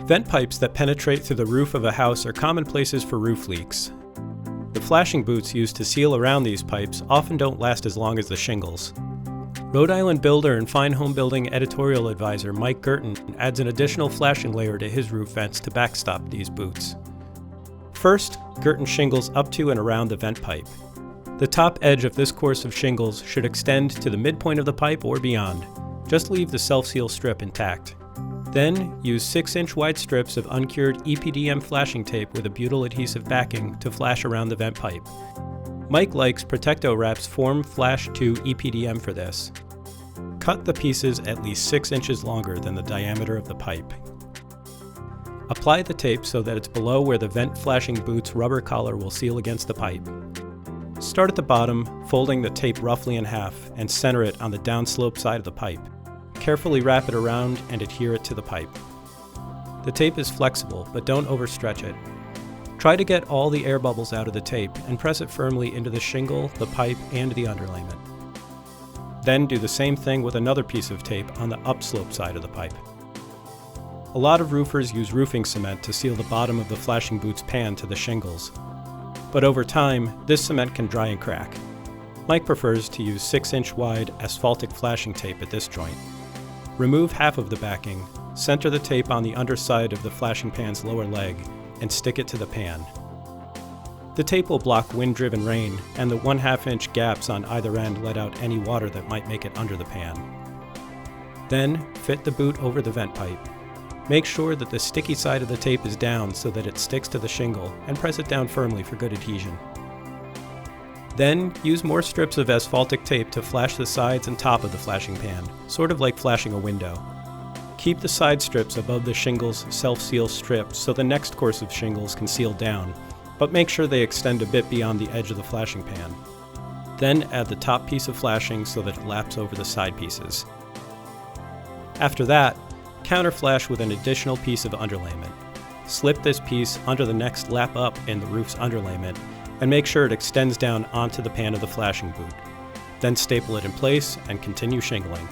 Vent pipes that penetrate through the roof of a house are common places for roof leaks. The flashing boots used to seal around these pipes often don't last as long as the shingles. Rhode Island builder and Fine Homebuilding editorial advisor Mike Guertin adds an additional flashing layer to his roof vents to backstop these boots. First, Guertin shingles up to and around the vent pipe. The top edge of this course of shingles should extend to the midpoint of the pipe or beyond. Just leave the self-seal strip intact. Then, use 6-inch wide strips of uncured epdm flashing tape with a butyl adhesive backing to flash around the vent pipe. Mike likes Protecto Wrap's Form Flash 2 epdm for this. Cut the pieces at least 6 inches longer than the diameter of the pipe. Apply the tape so that it's below where the vent flashing boot's rubber collar will seal against the pipe. Start at the bottom, folding the tape roughly in half, and center it on the downslope side of the pipe. Carefully wrap it around and adhere it to the pipe. The tape is flexible, but don't overstretch it. Try to get all the air bubbles out of the tape and press it firmly into the shingle, the pipe, and the underlayment. Then do the same thing with another piece of tape on the upslope side of the pipe. A lot of roofers use roofing cement to seal the bottom of the flashing boot's pan to the shingles. But over time, this cement can dry and crack. Mike prefers to use 6-inch wide asphaltic flashing tape at this joint. Remove half of the backing, center the tape on the underside of the flashing pan's lower leg, and stick it to the pan. The tape will block wind-driven rain, and the 1/2-inch gaps on either end let out any water that might make it under the pan. Then, fit the boot over the vent pipe. Make sure that the sticky side of the tape is down so that it sticks to the shingle, and press it down firmly for good adhesion. Then, use more strips of asphaltic tape to flash the sides and top of the flashing pan, sort of like flashing a window. Keep the side strips above the shingle's self-seal strip so the next course of shingles can seal down, but make sure they extend a bit beyond the edge of the flashing pan. Then add the top piece of flashing so that it laps over the side pieces. After that, counterflash with an additional piece of underlayment. Slip this piece under the next lap up in the roof's underlayment, and make sure it extends down onto the pan of the flashing boot. Then staple it in place and continue shingling.